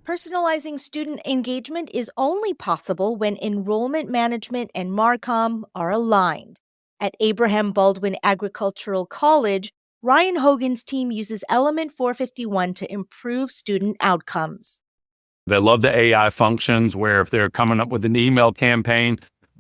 Personalizing student engagement is only possible when enrollment management and Marcom are aligned. At Abraham Baldwin Agricultural College, Ryan Hogan's team uses Element 451 to improve student outcomes. They love the AI functions where if they're coming up with an email campaign,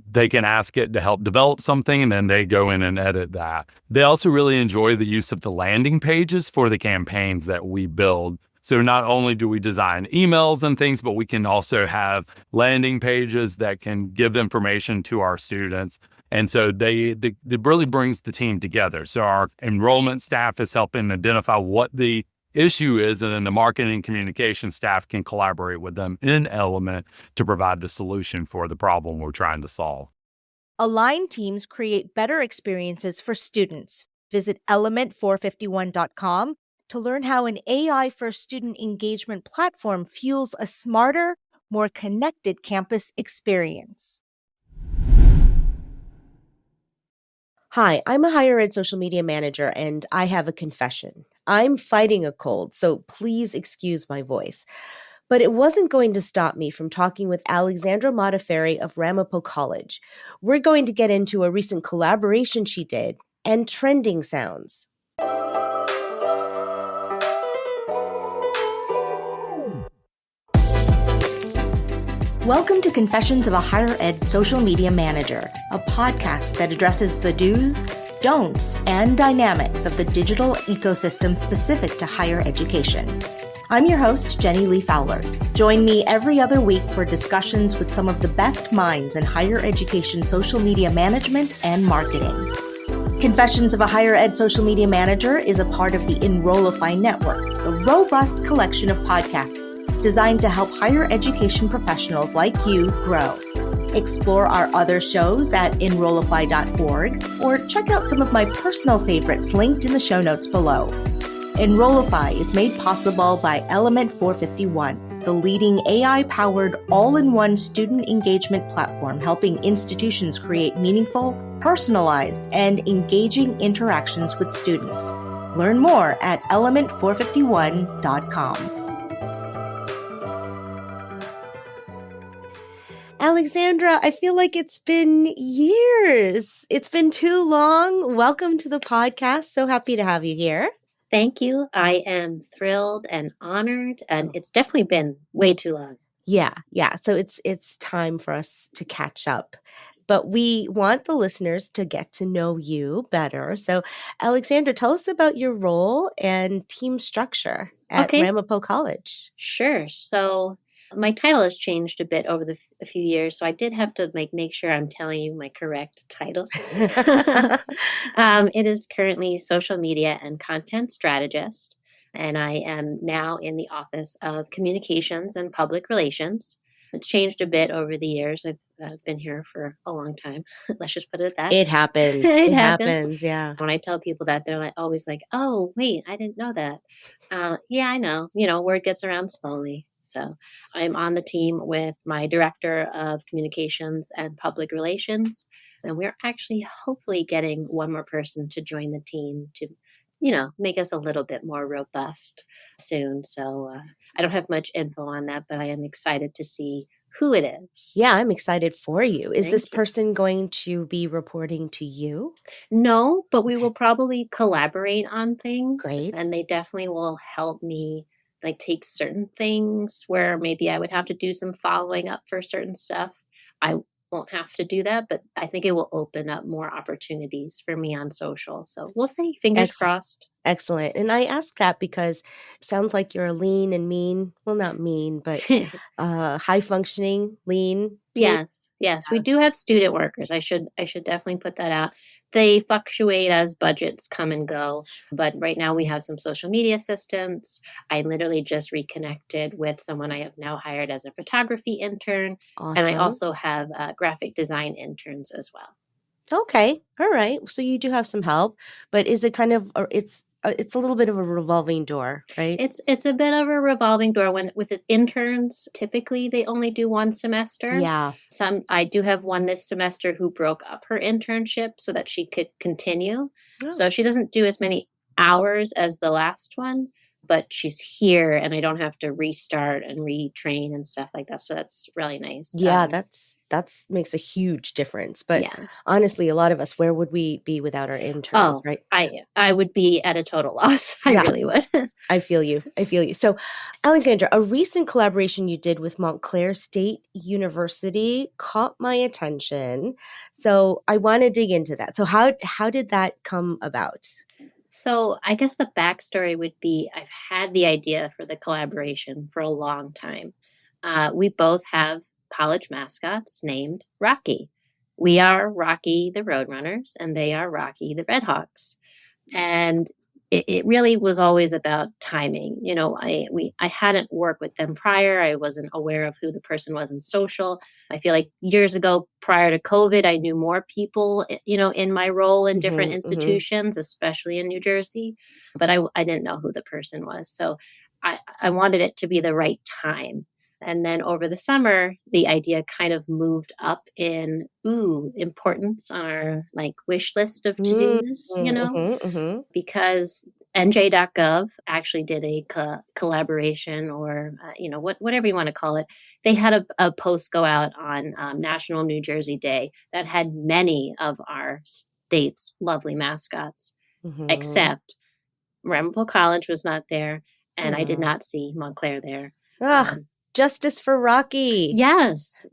they can ask it to help develop something and then they go in and edit that. They also really enjoy the use of the landing pages for the campaigns that we build. So not only do we design emails and things, but we can also have landing pages that can give information to our students. And so it really brings the team together. So our enrollment staff is helping identify what the issue is, and then the marketing and communication staff can collaborate with them in Element to provide the solution for the problem we're trying to solve. Aligned teams create better experiences for students. Visit element451.com to learn how an AI-first student engagement platform fuels a smarter, more connected campus experience. Hi, I'm a higher ed social media manager, and I have a confession. I'm fighting a cold, so please excuse my voice. But it wasn't going to stop me from talking with Alexandra Modafferi of Ramapo College. We're going to get into a recent collaboration she did and trending sounds. Welcome to Confessions of a Higher Ed Social Media Manager, a podcast that addresses the do's, don'ts, and dynamics of the digital ecosystem specific to higher education. I'm your host, Jenny Lee Fowler. Join me every other week for discussions with some of the best minds in higher education social media management and marketing. Confessions of a Higher Ed Social Media Manager is a part of the Enrollify Network, a robust collection of podcasts designed to help higher education professionals like you grow. Explore our other shows at enrollify.org or check out some of my personal favorites linked in the show notes below. Enrollify is made possible by Element 451, the leading AI-powered all-in-one student engagement platform helping institutions create meaningful, personalized, and engaging interactions with students. Learn more at element451.com. Alexandra, I feel like it's been years. It's been too long. Welcome to the podcast. So happy to have you here. Thank you. I am thrilled and honored, and it's definitely been way too long. Yeah. So it's time for us to catch up. But we want the listeners to get to know you better. So, Alexandra, tell us about your role and team structure at Ramapo College. Sure. So my title has changed a bit over a few years, so I did have to make sure I'm telling you my correct title. It is currently social media and content strategist, and I am now in the Office of Communications and Public Relations. It's changed a bit over the years. I've been here for a long time. Let's just put it at that. It happens. It happens. Yeah. When I tell people that, they're always like, "Oh, wait, I didn't know that." Yeah, I know. Word gets around slowly. So I'm on the team with my director of communications and public relations, and we're actually hopefully getting one more person to join the team to make us a little bit more robust soon. So I don't have much info on that, but I am excited to see who it is. Yeah, I'm excited for you. Is this person going to be reporting to you? No, but we will probably collaborate on things. Great. And they definitely will help me take certain things where maybe I would have to do some following up for certain stuff. I won't have to do that, but I think it will open up more opportunities for me on social. So we'll see. Fingers crossed. Excellent. And I ask that because it sounds like you're a lean and mean. Well, not mean, but high functioning, lean. Team. Yes. We do have student workers. I should definitely put that out. They fluctuate as budgets come and go. But right now we have some social media assistants. I literally just reconnected with someone I have now hired as a photography intern. Awesome. And I also have graphic design interns as well. Okay. All right. So you do have some help, but is it kind of, or it's a little bit of a revolving door, right? It's a bit of a revolving door. With the interns, typically they only do one semester. Yeah. I do have one this semester who broke up her internship so that she could continue. Oh. So she doesn't do as many hours as the last one, but she's here and I don't have to restart and retrain and stuff like that. So that's really nice. Yeah, that's makes a huge difference. But Yeah. honestly, a lot of us, where would we be without our interns, Oh, right? I would be at a total loss. I Yeah. really would. I feel you. I feel you. So, Alexandra, a recent collaboration you did with Montclair State University caught my attention. So, I want to dig into that. So, how did that come about? So I guess the backstory would be I've had the idea for the collaboration for a long time. We both have college mascots named Rocky. We are Rocky the Roadrunners, and they are Rocky the Redhawks. And it really was always about timing. You know, I hadn't worked with them prior. I wasn't aware of who the person was in social. I feel like years ago, prior to COVID, I knew more people, you know, in my role in different institutions, especially in New Jersey, but I didn't know who the person was. So I wanted it to be the right time. And then over the summer, the idea kind of moved up in importance on our like wish list of to-dos, you know, because NJ.gov actually did a collaboration or, you know, whatever you want to call it. They had a post go out on National New Jersey Day that had many of our state's lovely mascots, except Ramapo College was not there, and I did not see Montclair there. Justice for Rocky. Yes,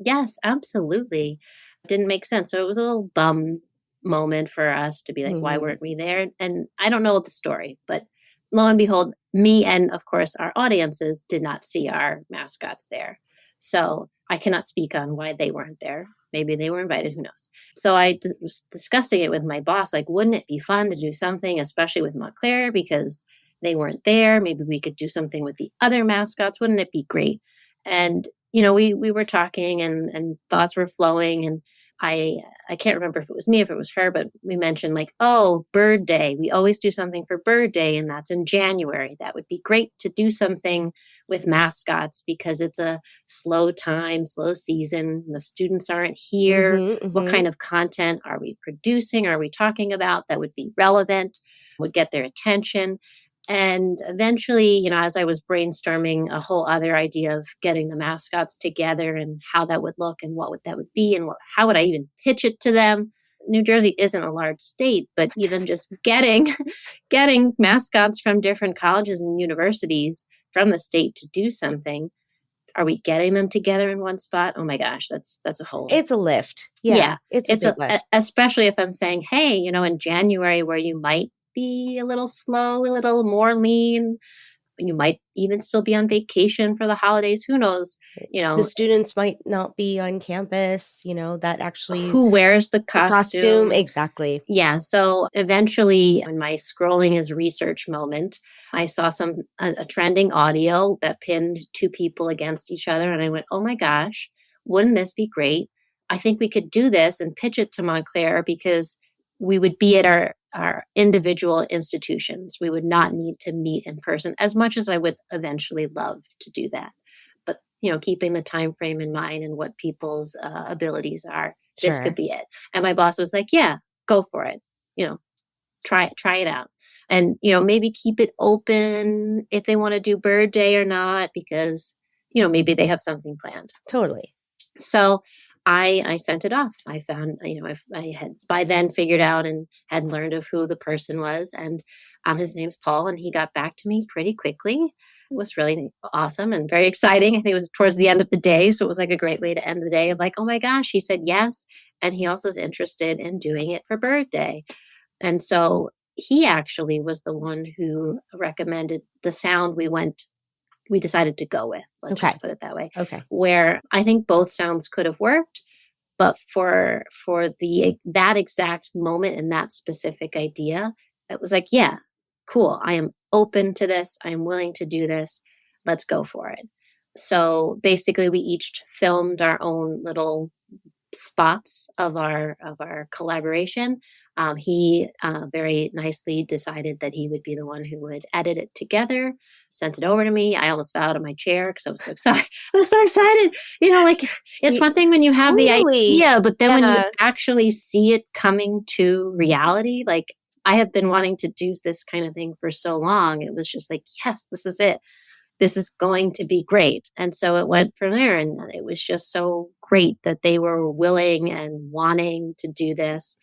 absolutely. Didn't make sense. So it was a little bum moment for us to be like, why weren't we there? And I don't know the story, but lo and behold, me and of course our audiences did not see our mascots there. So I cannot speak on why they weren't there. Maybe they were invited, who knows? So I was discussing it with my boss, like, wouldn't it be fun to do something, especially with Montclair, because they weren't there? Maybe we could do something with the other mascots. Wouldn't it be great? And, you know, we were talking and thoughts were flowing. And I can't remember if it was me, if it was her, but we mentioned like, oh, Bird Day. We always do something for Bird Day, and that's in January. That would be great to do something with mascots because it's a slow time, slow season. The students aren't here. What kind of content are we producing? Are we talking about that would be relevant, would get their attention? And eventually, you know, as I was brainstorming a whole other idea of getting the mascots together and how that would look and that would be and how would I even pitch it to them? New Jersey isn't a large state, but even just getting mascots from different colleges and universities from the state to do something. Are we getting them together in one spot? Oh my gosh, that's a whole. It's a lift. Yeah, it's a big lift. Especially if I'm saying, hey, you know, in January where you might be a little slow, a little more lean. You might even still be on vacation for the holidays. Who knows? You know, the students might not be on campus. You know, that actually who wears the costume? Exactly. Yeah. So eventually, in my scrolling as research moment, I saw a trending audio that pinned two people against each other, and I went, "Oh my gosh, wouldn't this be great? I think we could do this and pitch it to Montclair because we would be at our individual institutions. We would not need to meet in person as much as I would eventually love to do that. But, you know, keeping the time frame in mind and what people's abilities are, this could be it." And my boss was like, yeah, go for it. You know, try it out. And, you know, maybe keep it open if they want to do Bird Day or not, because, you know, maybe they have something planned. Totally. So I sent it off. I found, you know, I had by then figured out and had learned of who the person was. And his name's Paul, and he got back to me pretty quickly. It was really awesome and very exciting. I think it was towards the end of the day. So it was like a great way to end the day of like, oh my gosh, he said yes. And he also is interested in doing it for Bird Day. And so he actually was the one who recommended the sound we decided to go with. Let's just put it that way. Okay. Where I think both sounds could have worked, but for that exact moment and that specific idea, it was like, yeah, cool. I am open to this. I am willing to do this. Let's go for it. So basically we each filmed our own little spots of our collaboration. He very nicely decided that he would be the one who would edit it together, sent it over to me. I almost fell out of my chair because I was so excited. I was so excited. You know, like it's one thing when you have the idea, but then when you actually see it coming to reality, like I have been wanting to do this kind of thing for so long. It was just like, yes, this is it. This is going to be great. And so it went from there. And it was just so great that they were willing and wanting to do this.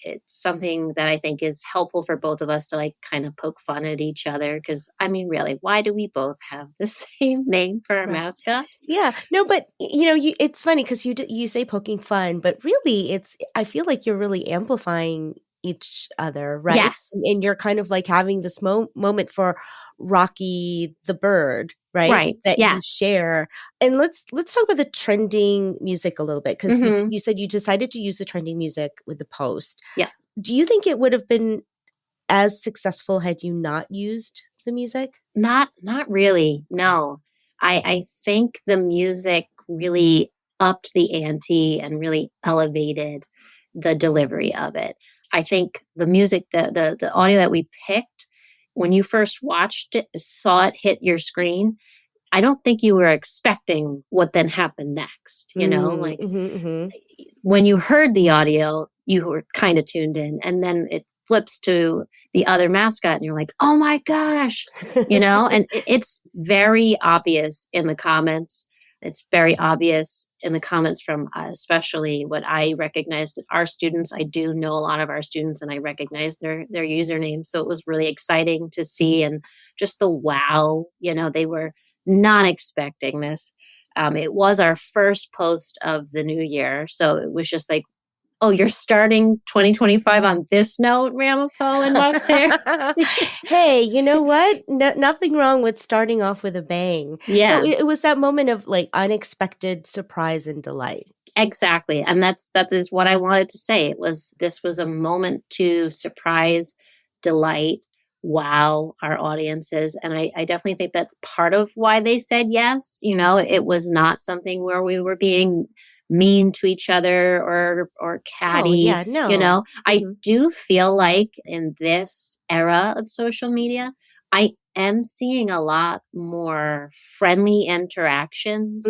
It's something that I think is helpful for both of us to like kind of poke fun at each other. Because I mean, really, why do we both have the same name for our mascots? Yeah, no, but it's funny because you say poking fun, but really, I feel like you're really amplifying each other, right? Yes. And you're kind of like having this moment for Rocky the bird, right? Right. That you Yes. share. And let's talk about the trending music a little bit because Mhm. you said you decided to use the trending music with the post. Yeah. Do you think it would have been as successful had you not used the music? Not really. No. I think the music really upped the ante and really elevated the delivery of it. I think the music, the audio that we picked, when you first watched it, saw it hit your screen, I don't think you were expecting what then happened next. Like when you heard the audio, you were kind of tuned in, and then it flips to the other mascot, and you're like, "Oh my gosh!" And it's very obvious in the comments. It's very obvious in the comments from especially what I recognized our students. I do know a lot of our students, and I recognize their usernames. So it was really exciting to see, and just the wow. They were not expecting this. It was our first post of the new year. So it was just like, oh, you're starting 2025 on this note, Ramapo and Montclair? Hey, you know what? Nothing wrong with starting off with a bang. Yeah. So it was that moment of like unexpected surprise and delight. Exactly. And that is what I wanted to say. This was a moment to surprise, delight, wow our audiences. And I definitely think that's part of why they said yes. It was not something where we were being mean to each other or catty. Oh, yeah, no. I do feel like in this era of social media, I am seeing a lot more friendly interactions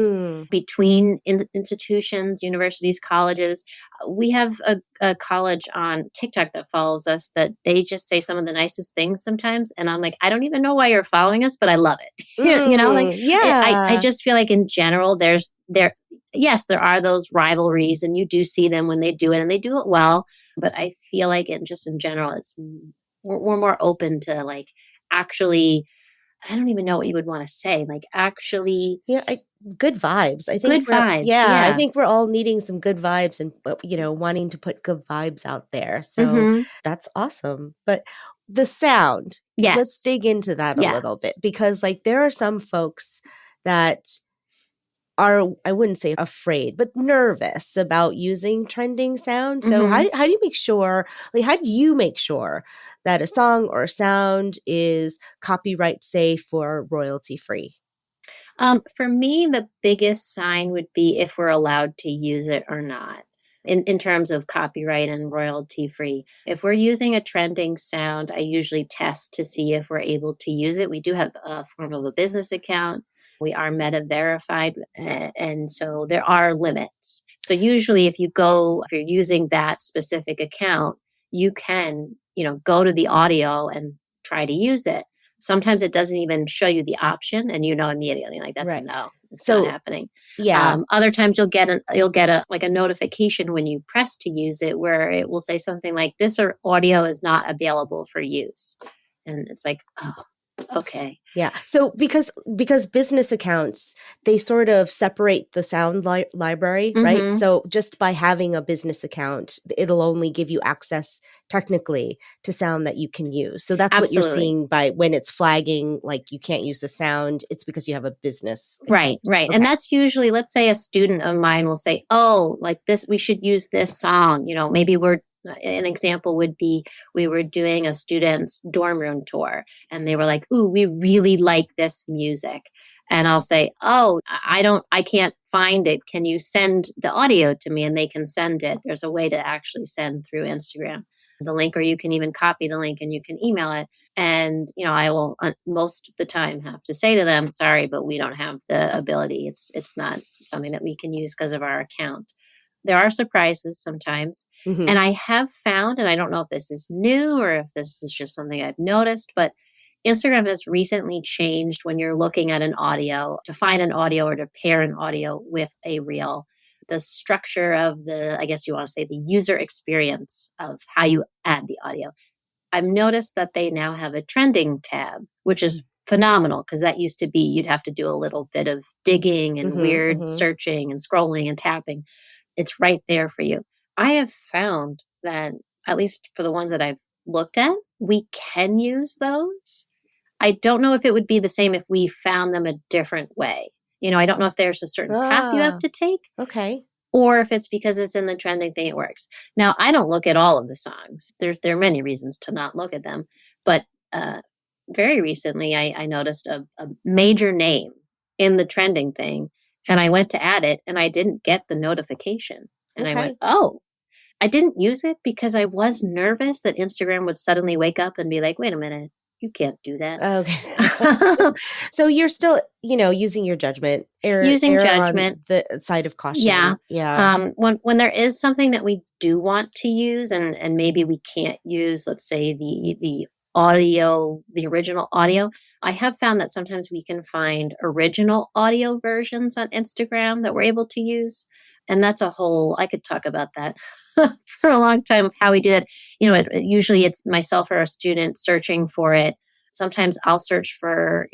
between institutions, universities, colleges. We have a college on TikTok that follows us that they just say some of the nicest things sometimes. And I'm like, I don't even know why you're following us, but I love it. Yeah. I just feel like in general, yes, there are those rivalries and you do see them when they do it and they do it well. But I feel like in general, we're more open to like, actually, I don't even know what you would want to say. Like actually, good vibes. I think good vibes. I think we're all needing some good vibes and wanting to put good vibes out there. So that's awesome. But the sound, yes, let's dig into that a little bit because like there are some folks that are, I wouldn't say afraid, but nervous about using trending sound. So how do you make sure, that a song or a sound is copyright safe or royalty free? For me, the biggest sign would be if we're allowed to use it or not. In terms of copyright and royalty free. If we're using a trending sound, I usually test to see if we're able to use it. We do have a form of a business account. We are meta verified. And so there are limits. So usually if you're using that specific account, you can, go to the audio and try to use it. Sometimes it doesn't even show you the option and immediately like that's Right. no, it's So, not happening. Yeah. Other times you'll get a notification when you press to use it where it will say something like this audio is not available for use. And it's like, oh, okay. Yeah. So because business accounts, they sort of separate the sound library, right? So just by having a business account, it'll only give you access technically to sound that you can use. So that's what you're seeing by when it's flagging, like you can't use the sound, it's because you have a business account. Right. Okay. And that's usually, let's say a student of mine will say, oh, like this, we should use this song. Maybe an example would be we were doing a student's dorm room tour and they were like, ooh, we really like this music. And I'll say, oh, I can't find it. Can you send the audio to me? And they can send it. There's a way to actually send through Instagram the link, or you can even copy the link and you can email it. And, I will most of the time have to say to them, sorry, but we don't have the ability. It's not something that we can use because of our account. there are surprises sometimes. Mhm. And I have found, and I don't know if this is new or if this is just something I've noticed, but Instagram has recently changed when you're looking at an audio to find an audio or to pair an audio with a reel. The structure of I guess you want to say the user experience of how you add the audio. I've noticed that they now have a trending tab, which is phenomenal because that used to be you'd have to do a little bit of digging and Mhm, weird mhm. searching and scrolling and tapping. It's right there for you. I have found that, at least for the ones that I've looked at, we can use those. I don't know if it would be the same if we found them a different way. I don't know if there's a certain path you have Ah, to take okay. or if it's because it's in the trending thing, it works. Now, I don't look at all of the songs. There are many reasons to not look at them, but very recently, I noticed a major name in the trending thing, and I went to add it, and I didn't get the notification, and I went, Okay. "Oh." I didn't use it because I was nervous that Instagram would suddenly wake up and be like, "Wait a minute, you can't do that." Okay. So you're still, using your judgment, Using err on judgment. the side of Yeah. caution. Yeah. When there is something that we do want to use and maybe we can't use, let's say the audio, the original audio, I have found that sometimes we can find original audio versions on Instagram that we're able to use. And that's I could talk about that for a long time of how we do it. Usually it's myself or a student searching for it. Sometimes I'll search for,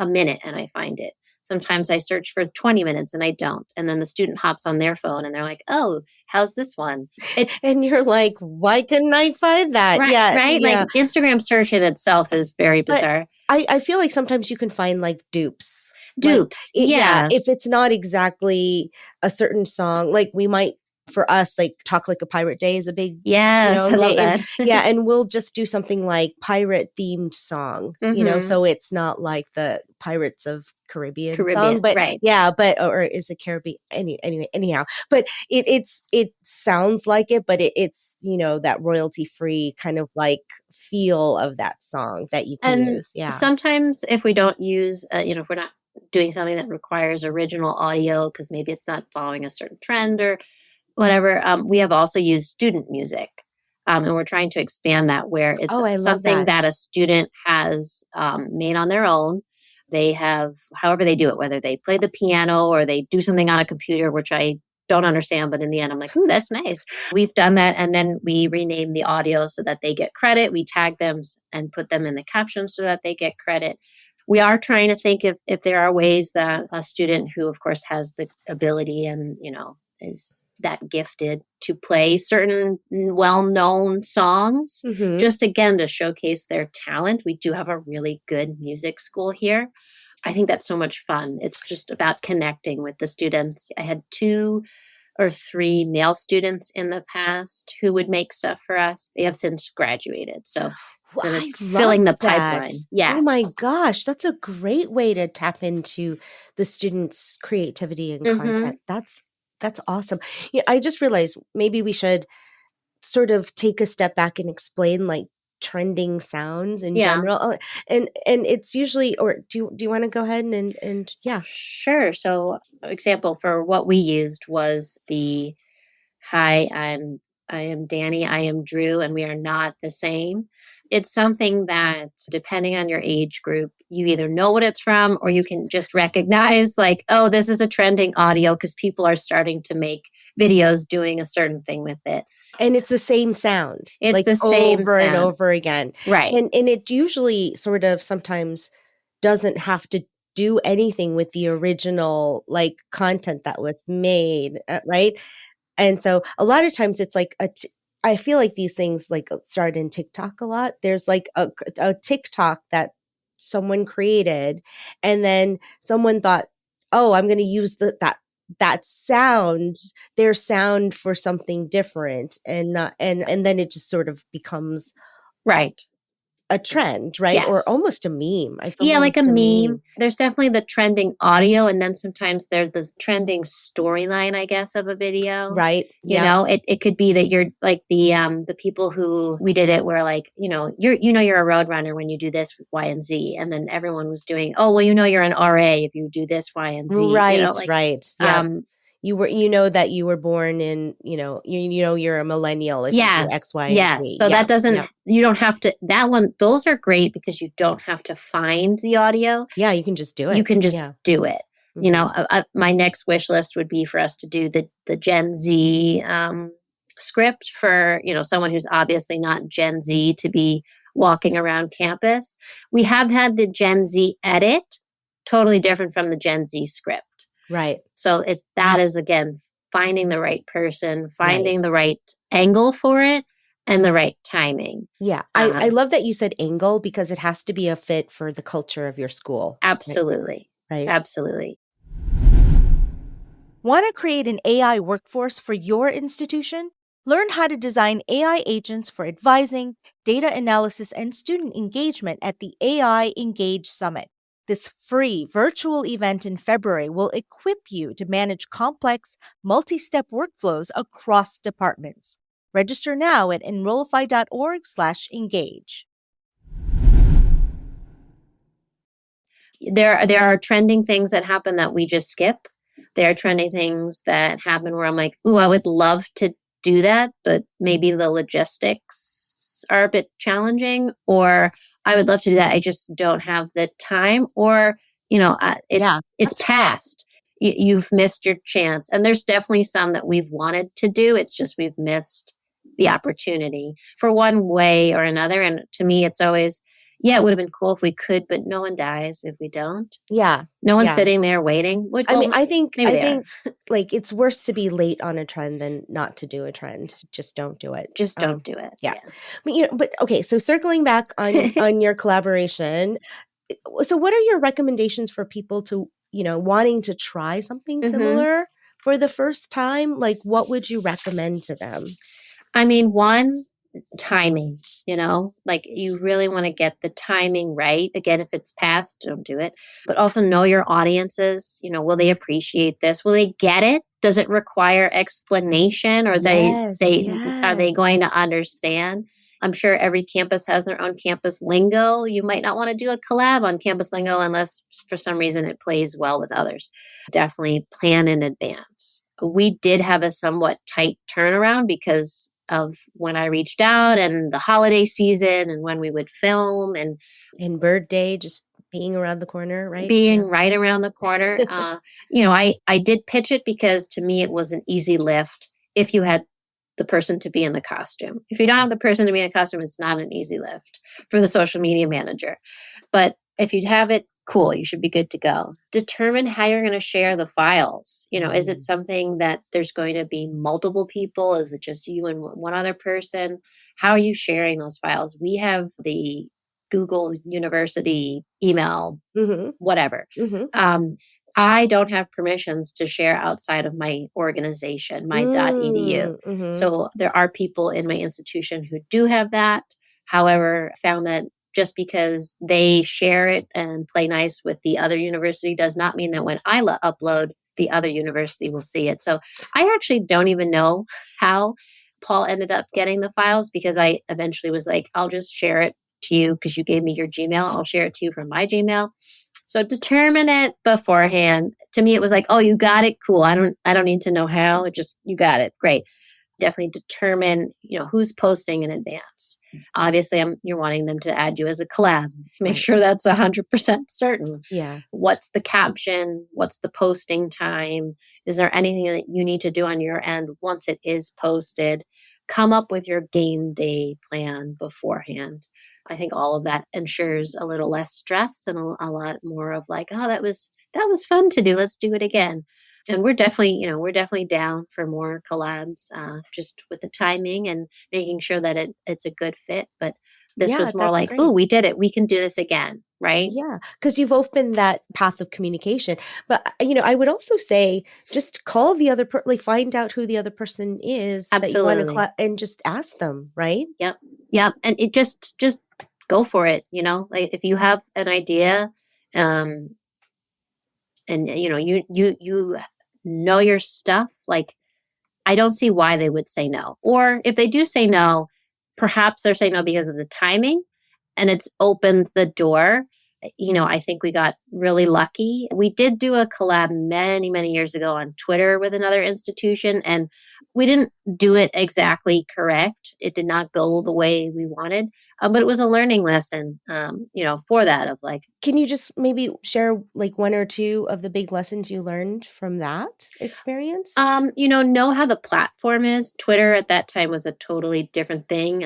a minute and I find it. Sometimes I search for 20 minutes and I don't. And then the student hops on their phone and they're like, "Oh, how's this one?" It And you're like, why couldn't I find that? right, Yeah. right. Like Yeah. Instagram search in itself is very But bizarre. I feel like sometimes you can find like dupes. Like Dupes, yeah, yeah. if it's not exactly a certain song, like we might for us, like Talk Like a Pirate Day is a big, Yes, I love day. And that. yeah, and we'll just do something like pirate themed song, Hmm. so it's not like the Pirates of Caribbean song, Caribbean, but right. yeah, but or is it Caribbean? Anyway, anyhow, but it sounds like it, but it's that royalty free kind of like feel of that song that you can And use. Yeah. sometimes if we don't use, if we're not doing something that requires original audio because maybe it's not following a certain trend or whatever, we have also used student music. And we're trying to expand that where it's Oh, I love something that. that a student has made on their own. They have, however they do it, whether they play the piano or they do something on a computer, which I don't understand, but in the end, I'm like, "Ooh, that's nice." We've done that. And then we rename the audio so that they get credit. We tag them and put them in the caption so that they get credit. We are trying to think if there are ways that a student who, of course, has the ability and, is that gifted to play certain well-known songs, Mhm. just again to showcase their talent. We do have a really good music school here. I think that's so much fun. It's just about connecting with the students. I had 2 or 3 male students in the past who would make stuff for us. They have since graduated. So Well, then I it's love filling the that. pipeline. Oh my Yes. gosh, that's a great way to tap into the students' creativity and Hmm. content. That's awesome. Yeah, I just realized maybe we should sort of take a step back and explain like trending sounds in Yeah. general. And it's usually or do you want to go ahead and yeah. Sure. So, example for what we used was the "Hi, I am Danny, I am Drew, and we are not the same." It's something that, depending on your age group, you either know what it's from or you can just recognize, like, "Oh, this is a trending audio," because people are starting to make videos doing a certain thing with it. And it's the same sound, It's like the same over and sound. over again. Right. And it usually sort of sometimes doesn't have to do anything with the original like content that was made, right? And so a lot of times it's like I feel like these things like start in TikTok a lot. There's like a TikTok that someone created and then someone thought, "Oh, I'm going to use that sound, their sound for something different." And not and then it just sort of becomes Right. a trend, right? Or Yes. almost a meme. It's Yeah, like a almost a meme. meme. There's definitely the trending audio, and then sometimes there's the trending storyline, I guess, of a video. Right? Yep. It could be that you're like the people who we did it were like, you're a road runner when you do this with Y and Z. And then everyone was doing, "Oh, well, you're an RA if you do this Y and Z," Right, like right. Yep. um that you were born in, you're a millennial if you do X, Y, and Yes. Z. So that doesn't, you don't have to, those are great because you don't have to find the audio. Yeah, you can just do it. You can just do it. Mhm. My next wish list would be for us to do the Gen Z script for, someone who's obviously not Gen Z to be walking around campus. We have had the Gen Z edit, totally different from the Gen Z script. Right. So that is, again, finding the right person, finding the right angle for it, and the right timing. Yeah. I love that you said angle because it has to be a fit for the culture of your school. Absolutely. Right. Absolutely. Want to create an AI workforce for your institution? Learn how to design AI agents for advising, data analysis, and student engagement at the AI Engage Summit. This free virtual event in February will equip you to manage complex, multi-step workflows across departments. Register now at enrollify.org/engage. There are trending things that happen that we just skip. There are trending things that happen where I'm like, ooh, I would love to do that, but maybe the logistics are a bit challenging, or I would love to do that. I just don't have the time, or, it's past. You've missed your chance. And there's definitely some that we've wanted to do. It's just we've missed the opportunity for one way or another. And to me, it's always, it would have been cool if we could, but no one dies if we don't. Yeah. No one's sitting there waiting. I think like it's worse to be late on a trend than not to do a trend. Just don't do it. Just don't do it. Yeah. But okay, so circling back on your collaboration, so what are your recommendations for people to, wanting to try something similar for the first time? Like what would you recommend to them? I mean, one, timing, like you really want to get the timing right. Again, if it's past, don't do it. But also know your audiences. Will they appreciate this? Will they get it? Does it require explanation, or are they going to understand? I'm sure every campus has their own campus lingo. You might not want to do a collab on campus lingo unless for some reason it plays well with others. Definitely plan in advance. We did have a somewhat tight turnaround because of when I reached out and the holiday season and when we would film and Bird Day just being around the corner, right? Being right around the corner. I did pitch it because to me it was an easy lift if you had the person to be in the costume. If you don't have the person to be in the costume, it's not an easy lift for the social media manager. But if you have it, cool, you should be good to go. Determine how you're going to share the files. Is it something that there's going to be multiple people? Is it just you and one other person? How are you sharing those files? We have the Google University email, whatever. I don't have permissions to share outside of my organization, my .edu. So there are people in my institution who do have that. However, found that just because they share it and play nice with the other university does not mean that when I upload, the other university will see it. So I actually don't even know how Paul ended up getting the files, because I eventually was like, I'll just share it to you because you gave me your Gmail. I'll share it to you from my Gmail. So determine it beforehand. To me, it was like, oh, you got it. Cool. I don't need to know how. You got it. Great. Definitely determine, who's posting in advance. Obviously, you're wanting them to add you as a collab. Make sure that's 100% certain. Yeah. What's the caption? What's the posting time? Is there anything that you need to do on your end once it is posted? Come up with your game day plan beforehand. I think all of that ensures a little less stress and a lot more of like, oh, that was fun to do. Let's do it again. And we're definitely down for more collabs, just with the timing and making sure that it's a good fit. But this was more like, oh, we did it. We can do this again. Right? Yeah, because you've opened that path of communication. But, I would also say just call the other find out who the other person is. Absolutely. That you want to and just ask them, right? Yep. And it just go for it. Like if you have an idea, and you know your stuff, like I don't see why they would say no. Or if they do say no, perhaps they're saying no because of the timing and it's opened the door. I think we got really lucky. We did do a collab many, many years ago on Twitter with another institution, and we didn't do it exactly correct. It did not go the way we wanted, but it was a learning lesson, for that of like. Can you just maybe share like one or two of the big lessons you learned from that experience? Know how the platform is. Twitter at that time was a totally different thing.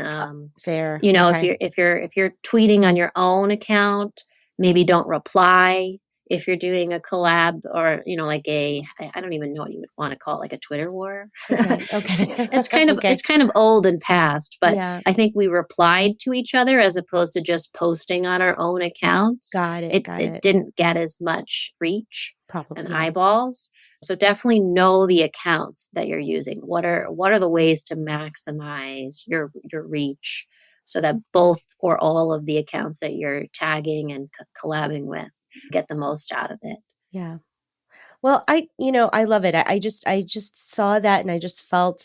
Fair. Okay. if you're tweeting on your own account, maybe don't reply. If you're doing a collab or, I don't even know what you would want to call it, like a Twitter war. Okay. It's kind of old and past, but yeah. I think we replied to each other as opposed to just posting on our own accounts. Got it. It didn't get as much reach probably and eyeballs. So definitely know the accounts that you're using. What are the ways to maximize your reach so that both or all of the accounts that you're tagging and collabing with get the most out of it. Yeah. Well, I love it. I just saw that and I just felt,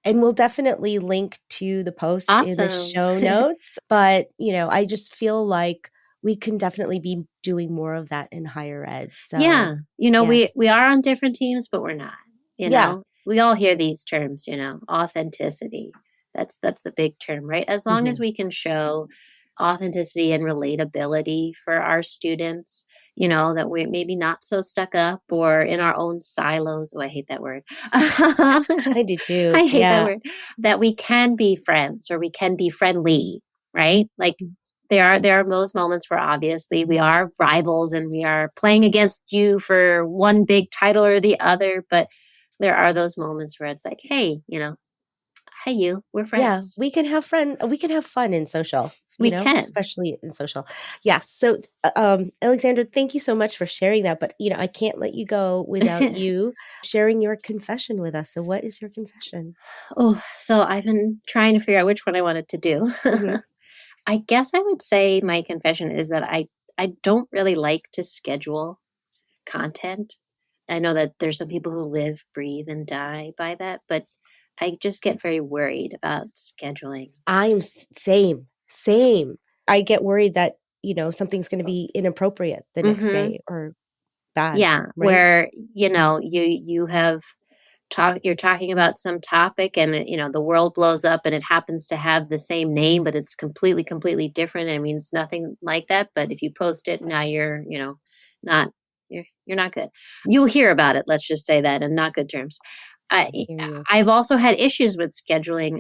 and we'll definitely link to the post in the show notes. But, I just feel like we can definitely be doing more of that in higher ed. So yeah. We are on different teams, but we're not, we all hear these terms, authenticity. That's the big term, right? As long as we can show authenticity and relatability for our students, that we're maybe not so stuck up or in our own silos. Oh, I hate that word. I do too. I hate that word. That we can be friends or we can be friendly, right? Like there are those moments where obviously we are rivals and we are playing against you for one big title or the other, but there are those moments where it's like, hey, hey, we're friends. Yeah, we can have fun in social. We can. Especially in social. Yes. So, Alexandra, thank you so much for sharing that. But, I can't let you go without you sharing your confession with us. So what is your confession? Oh, so I've been trying to figure out which one I wanted to do. Mm-hmm. I guess I would say my confession is that I don't really like to schedule content. I know that there's some people who live, breathe, and die by that, but I just get very worried about scheduling. I'm same. I get worried that, something's going to be inappropriate the next day or bad. Yeah. Right? Where, you're talking about some topic and, the world blows up and it happens to have the same name, but it's completely, completely different. It means nothing like that. But if you post it, now you're not good. You'll hear about it. Let's just say that in not good terms. I've also had issues with scheduling.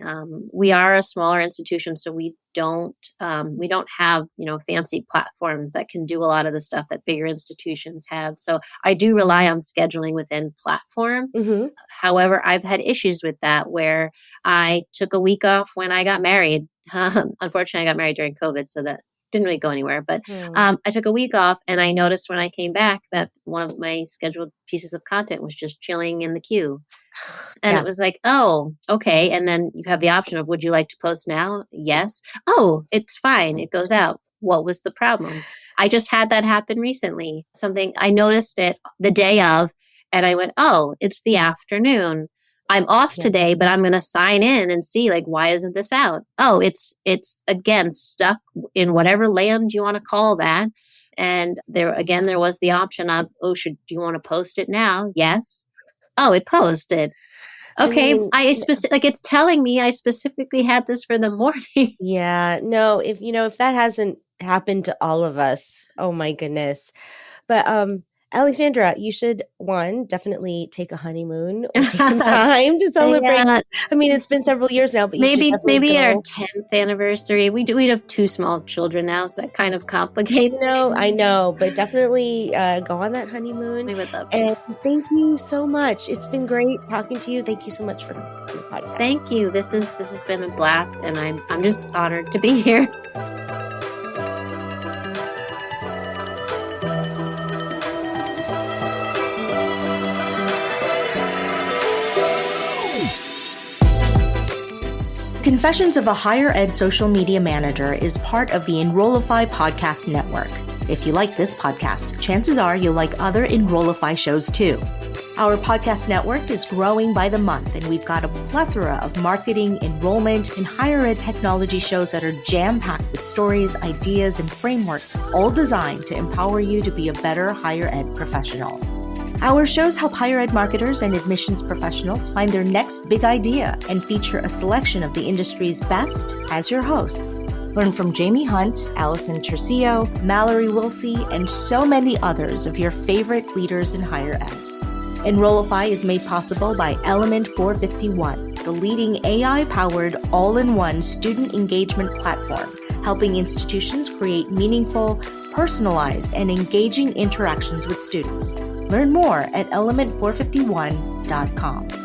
We are a smaller institution, so we don't have, fancy platforms that can do a lot of the stuff that bigger institutions have. So I do rely on scheduling within platform. Mm-hmm. However, I've had issues with that where I took a week off when I got married. Unfortunately, I got married during COVID, so that didn't really go anywhere, but I took a week off and I noticed when I came back that one of my scheduled pieces of content was just chilling in the queue. And it was like, oh, okay. And then you have the option of, would you like to post now? Yes. Oh, it's fine. It goes out. What was the problem? I just had that happen recently. I noticed it the day of, and I went, oh, it's the afternoon. I'm off today, but I'm going to sign in and see, like, why isn't this out? Oh, it's again, stuck in whatever land you want to call that. And there was the option of, do you want to post it now? Yes. Oh, it posted. Okay. It's telling me I specifically had this for the morning. Yeah. No, if that hasn't happened to all of us, oh my goodness. But, Alexandra, you should, definitely take a honeymoon or take some time to celebrate. Yeah. I mean, it's been several years now, but maybe at our 10th anniversary. We have 2 small children now, so that kind of complicates. I know, but definitely go on that honeymoon. We would love to. And thank you so much. It's been great talking to you. Thank you so much for coming on the podcast. Thank you. This has been a blast, and I'm just honored to be here. Confessions of a Higher Ed Social Media Manager is part of the Enrollify podcast network. If you like this podcast, chances are you'll like other Enrollify shows too. Our podcast network is growing by the month, and we've got a plethora of marketing, enrollment, and higher ed technology shows that are jam-packed with stories, ideas, and frameworks, all designed to empower you to be a better higher ed professional. Our shows help higher ed marketers and admissions professionals find their next big idea and feature a selection of the industry's best as your hosts. Learn from Jamie Hunt, Allison Tercio, Mallory Wilsey, and so many others of your favorite leaders in higher ed. Enrollify is made possible by Element 451, the leading AI-powered all-in-one student engagement platform, helping institutions create meaningful, personalized, and engaging interactions with students. Learn more at element451.com.